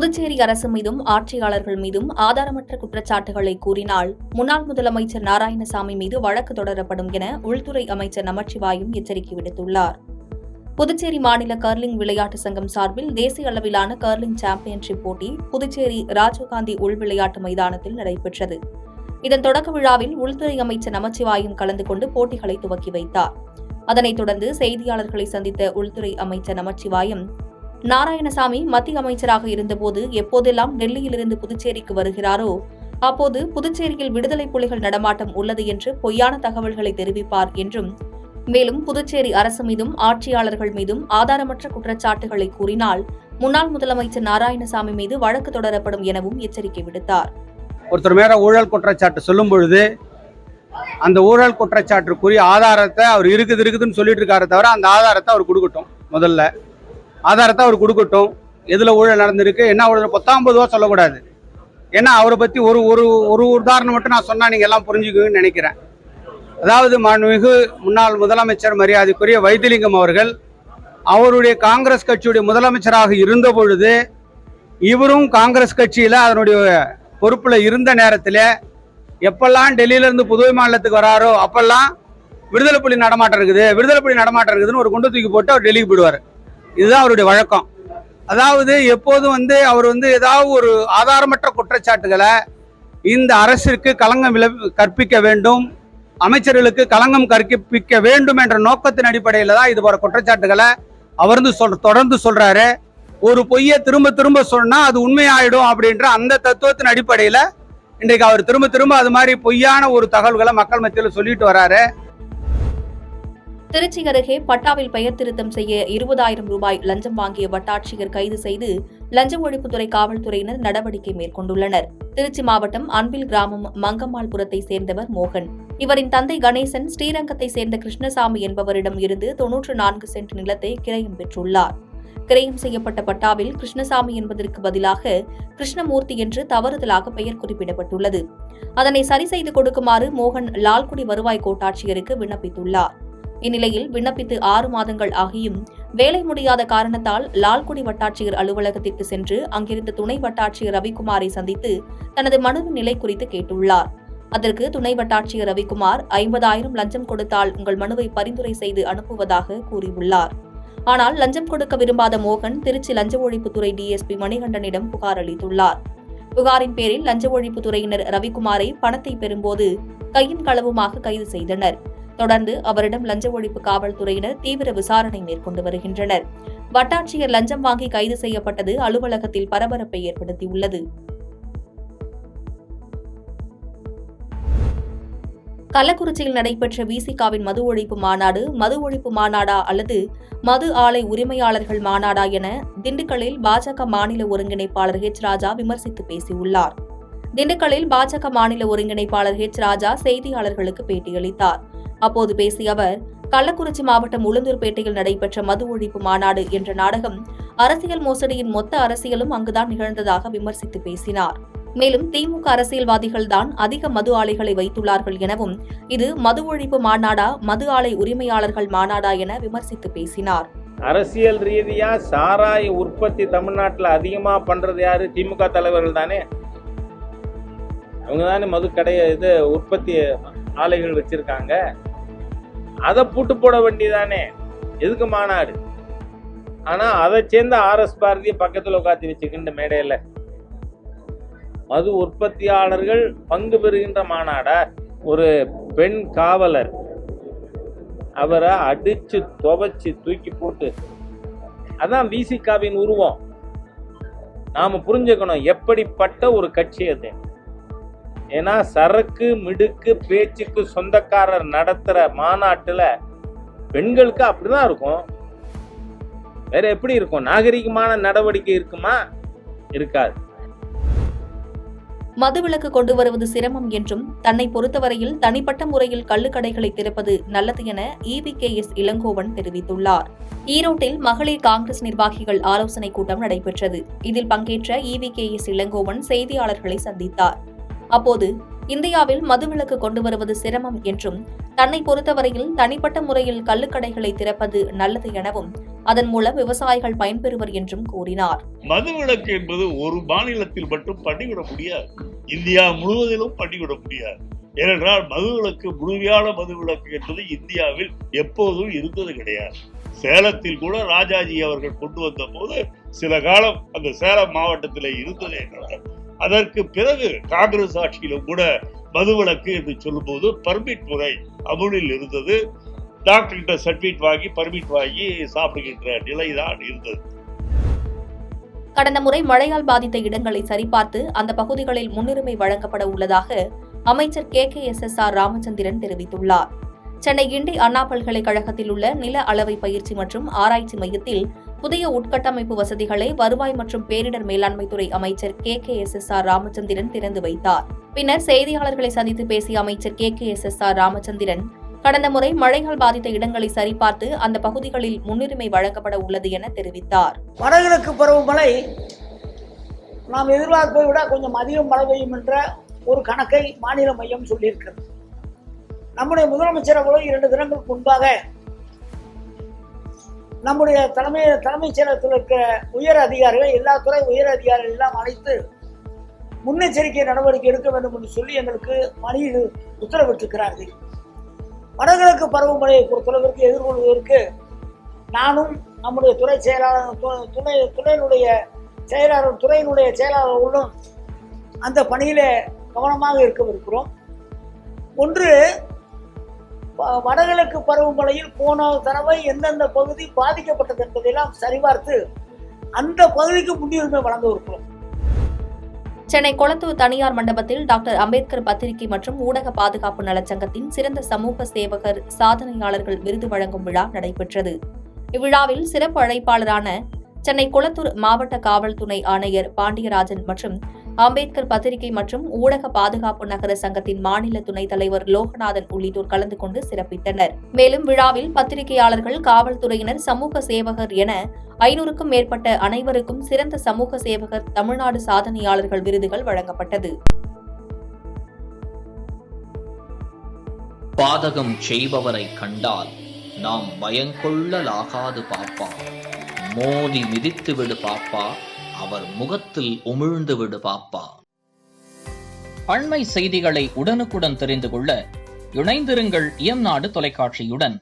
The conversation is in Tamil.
புதுச்சேரி அரசு மீதும் ஆட்சியாளர்கள் மீதும் ஆதாரமற்ற குற்றச்சாட்டுகளை கூறினால் முன்னாள் முதலமைச்சர் நாராயணசாமி மீது வழக்கு தொடரப்படும் என உள்துறை அமைச்சர் நமச்சிவாயம் எச்சரிக்கை விடுத்துள்ளார். புதுச்சேரி மாநில கர்லிங் விளையாட்டு சங்கம் சார்பில் தேசிய அளவிலான கர்லிங் சாம்பியன்ஷிப் போட்டி புதுச்சேரி ராஜீவ்காந்தி உள் விளையாட்டு மைதானத்தில் நடைபெற்றது. இதன் தொடக்க விழாவில் உள்துறை அமைச்சர் நமச்சிவாயம் கலந்து கொண்டு போட்டிகளை துவக்கி வைத்தார். அதனைத் தொடர்ந்து செய்தியாளர்களை சந்தித்த உள்துறை அமைச்சர் நமச்சிவாயம், நாராயணசாமி மத்திய அமைச்சராக இருந்தபோது எப்போதெல்லாம் டெல்லியிலிருந்து புதுச்சேரிக்கு வருகிறாரோ அப்போது புதுச்சேரியில் விடுதலை புலிகள் நடமாட்டம் உள்ளது என்று பொய்யான தகவல்களை தெரிவிப்பார் என்றும், மேலும் புதுச்சேரி அரசு மீதும் ஆட்சியாளர்கள் மீதும் ஆதாரமற்ற குற்றச்சாட்டுகளை கூறினால் முன்னாள் முதலமைச்சர் நாராயணசாமி மீது வழக்கு தொடரப்படும் எனவும் எச்சரிக்கை விடுத்தார். ஒருத்தர் மேல ஊழல் குற்றச்சாட்டு சொல்லும் பொழுது அந்த ஊழல் குற்றச்சாட்டுக்குரிய ஆதாரத்தை அவர் இருக்குதுன்னு சொல்லிட்டு இருக்காரு தவிர அந்த ஆதாரத்தை அவர் கொடுக்கட்டும். முதல்ல ஆதாரத்தை அவர் கொடுக்கட்டும். எதுல ஊழல் நடந்திருக்கு, என்ன ஊழல் 19 ரூபா சொல்லக்கூடாது. ஏன்னா அவரை பத்தி ஒரு ஒரு ஒரு உதாரணம் மட்டும் நான் சொன்னா நீங்க எல்லாம் புரிஞ்சுக்குவீங்கன்னு நினைக்கிறேன். அதாவது மாண்புமிகு முன்னாள் முதலமைச்சர் மரியாதைக்குரிய வைத்திலிங்கம் அவர்கள் அவருடைய காங்கிரஸ் கட்சியுடைய முதலமைச்சராக இருந்த பொழுது இவரும் காங்கிரஸ் கட்சியில அதனுடைய பொறுப்புல இருந்த நேரத்தில் எப்பெல்லாம் டெல்லியிலிருந்து புதுவை மாநிலத்துக்கு வராரோ அப்பெல்லாம் விடுதலை புலி நடமாட்டம் இருக்குதுன்னு ஒரு குண்டு தூக்கி போட்டு அவர் டெல்லிக்கு போயிடுவார். இதுதான் அவருடைய வழக்கம். அதாவது எப்போதும் அவர் ஏதாவது ஒரு ஆதாரமற்ற குற்றச்சாட்டுகளை இந்த அரசிற்கு களங்கம் கற்பிக்க வேண்டும், அமைச்சர்களுக்கு களங்கம் கற்பிக்க வேண்டும் என்ற நோக்கத்தின் அடிப்படையில் தான் இது போற குற்றச்சாட்டுகளை அவர் தொடர்ந்து சொல்றாரு. ஒரு பொய்யை திரும்ப திரும்ப சொன்னா அது உண்மையாயிடும் அப்படின்ற அந்த தத்துவத்தின் அடிப்படையில் இன்றைக்கு அவர் திரும்ப அது மாதிரி பொய்யான ஒரு தகவல்களை மக்கள் மத்தியில் சொல்லிட்டு வராரு. திருச்சி அருகே பட்டாவில் பெயர் திருத்தம் செய்ய 20,000 ரூபாய் லஞ்சம் வாங்கிய வட்டாட்சியர் கைது செய்து லஞ்ச ஒழிப்புத்துறை காவல்துறையினர் நடவடிக்கை மேற்கொண்டுள்ளனர். திருச்சி மாவட்டம் அன்பில் கிராமம் மங்கம்மாள்புரத்தை சேர்ந்தவர் மோகன். இவரின் தந்தை கணேசன் ஸ்ரீரங்கத்தை சேர்ந்த கிருஷ்ணசாமி என்பவரிடம் இருந்து 94 சென்ட் நிலத்தை கிரயம் பெற்றுள்ளார். கிரயம் செய்யப்பட்ட பட்டாவில் கிருஷ்ணசாமி என்பதற்கு பதிலாக கிருஷ்ணமூர்த்தி என்று தவறுதலாக பெயர் குறிப்பிடப்பட்டுள்ளது. அதனை சரி செய்து கொடுக்குமாறு மோகன் லால்குடி வருவாய் கோட்டாட்சியருக்கு விண்ணப்பித்துள்ளார். இந்நிலையில் விண்ணப்பித்து 6 மாதங்கள் ஆகியும் வேலை முடியாத காரணத்தால் லால்குடி வட்டாட்சியர் அலுவலகத்திற்கு சென்று அங்கிருந்த துணை வட்டாட்சியர் ரவிக்குமாரை சந்தித்து தனது மனுவின் நிலை குறித்து கேட்டுள்ளார். அதற்கு துணை வட்டாட்சியர் ரவிக்குமார் 50,000 லஞ்சம் கொடுத்தால் உங்கள் மனுவை பரிந்துரை செய்து அனுப்புவதாக கூறியுள்ளார். ஆனால் லஞ்சம் கொடுக்க விரும்பாத மோகன் திருச்சி லஞ்ச ஒழிப்புத்துறை டிஎஸ்பி மணிகண்டனிடம் புகார் அளித்துள்ளார். புகாரின் பேரில் லஞ்ச ஒழிப்புத்துறையினர் ரவிக்குமாரை பணத்தை பெறும்போது கையும் களவுமாக கைது செய்தனர். தொடர்ந்து அவரிடம் லஞ்ச ஒழிப்பு காவல்துறையினர் தீவிர விசாரணை மேற்கொண்டு வருகின்றனர். வட்டாட்சியர் லஞ்சம் வாங்கி கைது செய்யப்பட்டது அலுவலகத்தில் பரபரப்பை ஏற்படுத்தியுள்ளது. கள்ளக்குறிச்சியில் நடைபெற்ற விசிகாவின் மது ஒழிப்பு மாநாடு மது ஒழிப்பு மாநாடா அல்லது மது ஆலை உரிமையாளர்கள் மாநாடா என திண்டுக்கல்லில் பாஜக மாநில ஒருங்கிணைப்பாளர் ஹெச் ராஜா விமர்சித்து பேசியுள்ளார். திண்டுக்கல்லில் பாஜக மாநில ஒருங்கிணைப்பாளர் ஹெச் ராஜா செய்தியாளர்களுக்கு பேட்டியளித்தார். அப்போது பேசிய அவர், கள்ளக்குறிச்சி மாவட்டம் உளுந்தூர்பேட்டையில் நடைபெற்ற மது ஒழிப்பு மாநாடு என்ற நாடகம் அரசியல் மோசடியின் மொத்த அரசியலும் அங்குதான் நிகழ்ந்ததாக விமர்சித்து பேசினார். மேலும் திமுக அரசியல்வாதிகள் தான் அதிக மது ஆலைகளை வைத்துள்ளார்கள் எனவும் இது மது ஒழிப்பு மாநாடா மது ஆலை உரிமையாளர்கள் மாநாடா என விமர்சித்து பேசினார். அரசியல் ரீதியா சாராய உற்பத்தி தமிழ்நாட்டில் அதிகமா பண்றது யாரு? திமுக தலைவர்கள் தானே. அவங்க தானே மது கடை உற்பத்தி ஆலைகள் வச்சிருக்காங்க. அதை பூட்டு போட வேண்டியதானே. எதுக்கு மாநாடு? ஆனா அதை சேர்ந்த RS பாரதிய பக்கத்துல உட்காந்து வச்சுக்கின்ற மேடையில மது உற்பத்தியாளர்கள் பங்கு பெறுகின்ற மாநாடா? ஒரு பெண் காவலர் அவரை அடிச்சு துவைச்சு தூக்கி போட்டு, அதான் விசிகாவின் உருவம். நாம புரிஞ்சுக்கணும் எப்படிப்பட்ட ஒரு கட்சி அது. ஏன்னா சரக்கு மிடுக்கு பேச்சுக்கு சொந்தக்காரர் நடத்துற மாநாட்டுல பெண்களுக்கு அப்படிதான் இருக்கும். வேற எப்படி இருக்கும்? நாகரிகமான நடவடிக்கை இருக்குமா? இருக்காது. மதுவிலக்கு கொண்டு வருவது சிரமம் என்றும் தன்னை பொறுத்தவரையில் தனிப்பட்ட முறையில் கள்ளுக்கடைகளை திறப்பது நல்லது என EVKS இளங்கோவன் தெரிவித்துள்ளார். ஈரோட்டில் மகளிர் காங்கிரஸ் நிர்வாகிகள் ஆலோசனைக் கூட்டம் நடைபெற்றது. இதில் பங்கேற்ற EVKS இளங்கோவன் செய்தியாளர்களை சந்தித்தார். அப்போது இந்தியாவில் மதுவிலக்கு கொண்டு வருவது சிரமம் என்றும் தன்னை பொறுத்தவரையில் தனிப்பட்ட முறையில் கள்ளுக்கடைகளை திறப்பது நல்லது எனவும் அதன் மூலம் விவசாயிகள் பயன்பெறுவர் என்றும் கூறினார். மதுவிலக்கு என்பது ஒரு மாநிலத்தில் மட்டும் பண்ணிவிட முடியாது, இந்தியா முழுவதிலும் பண்ணிவிட முடியாது. ஏனென்றால் மதுவிலக்கு, முழுமையான மதுவிலக்கு என்பது இந்தியாவில் எப்போதும் இருந்தது கிடையாது. சேலத்தில் கூட ராஜாஜி அவர்கள் கொண்டு வந்த போது சில காலம் அந்த சேலம் மாவட்டத்தில் இருந்தது என்றார். அதற்கு பிறகு காங்கிரஸ் ஆட்சியிலும் கூட மதுவிலக்கு என்று சொல்லும் போது பர்மிட் முறை அமுலில் இருந்தது. டாக்டர்கிட்ட சர்டிபிகேட் வாங்கி பர்மிட் வாங்கி சாப்பிடுகின்ற நிலைதான் இருந்தது. கடந்த முறை மழையால் பாதித்த இடங்களை சரிபார்த்து அந்த பகுதிகளில் முன்னுரிமை வழங்கப்பட உள்ளதாக அமைச்சர் KKSSR ராமச்சந்திரன் தெரிவித்துள்ளார். சென்னை கிண்டி அண்ணா பல்கலைக்கழகத்தில் உள்ள நில அளவை பயிற்சி மற்றும் ஆராய்ச்சி மையத்தில் புதிய உட்கட்டமைப்பு வசதிகளை வருவாய் மற்றும் பேரிடர் மேலாண்மைத்துறை அமைச்சர் KKSSR ராமச்சந்திரன் திறந்து வைத்தார். பின்னர் செய்தியாளர்களை சந்தித்து பேசிய அமைச்சர் KKSSR ராமச்சந்திரன், கடந்த முறை மழையால் பாதித்த இடங்களை சரிபார்த்து அந்த பகுதிகளில் முன்னுரிமை வழங்கப்பட உள்ளது என தெரிவித்தார். வடகிழக்கு பருவமழை நாம் எதிர்பார்ப்பதை விட கொஞ்சம் அதிகம் மழை பெய்யும் என்ற ஒரு கணக்கை மாநில மையம் சொல்லியிருக்கிறது. நம்முடைய முதலமைச்சர் அவர்கள் 2 தினங்களுக்கு முன்பாக நம்முடைய தலைமைச் செயலகத்தில் இருக்கிற உயர் அதிகாரிகள், எல்லா துறை உயர் அதிகாரிகள் எல்லாம் அழைத்து முன்னெச்சரிக்கை நடவடிக்கை எடுக்க வேண்டும் என்று சொல்லி எங்களுக்கு பணியில் உத்தரவிட்டிருக்கிறார்கள். வடகிழக்கு பருவமழையை பொறுத்தளவிற்கு எதிர்கொள்வதற்கு நானும் நம்முடைய துறை செயலாளர், துறையினுடைய செயலாளர்களும் அந்த பணியில கவனமாக இருக்கவிருக்கிறோம். ஒன்று, வடகிழக்கு பருவமழையில் போன தடவை எந்தெந்த பகுதி பாதிக்கப்பட்டது என்பதையெல்லாம் சரிபார்த்து அந்த பகுதிக்கு முன்னுரிமை வழங்கவிருக்கிறோம். சென்னை கொளத்தூர் தனியார் மண்டபத்தில் டாக்டர் அம்பேத்கர் பத்திரிகை மற்றும் ஊடக பாதுகாப்பு நலச்சங்கத்தின் சிறந்த சமூக சேவகர் சாதனையாளர்கள் விருது வழங்கும் விழா நடைபெற்றது. இவ்விழாவில் சிறப்பு அழைப்பாளரான சென்னை கொளத்தூர் மாவட்ட காவல் துணை ஆணையர் பாண்டியராஜன் மற்றும் அம்பேத்கர் பத்திரிகை மற்றும் ஊடக பாதுகாப்பு நகர சங்கத்தின் மாநில துணைத் தலைவர் லோகநாதன் உள்ளிட்டோர் கலந்து கொண்டு சிறப்பித்தனர். மேலும் விழாவில் பத்திரிகையாளர்கள், காவல்துறையினர், சமூக சேவகர் என 500க்கும் மேற்பட்ட அனைவருக்கும் சிறந்த சமூக சேவகர் தமிழ்நாடு சாதனையாளர்கள் விருதுகள் வழங்கப்பட்டது. பாதகம் செய்பவரை கண்டால் நாம் பயங்கொள்ளலாகாது பாப்பா, மோதி மிதித்து விடு பாப்பா, அவர் முகத்தில் உமிழ்ந்து விடு பாப்பா. அண்மை செய்திகளை உடனுக்குடன் தெரிந்து கொள்ள இணைந்திருங்கள் இயம்நாடு தொலைக்காட்சியுடன்.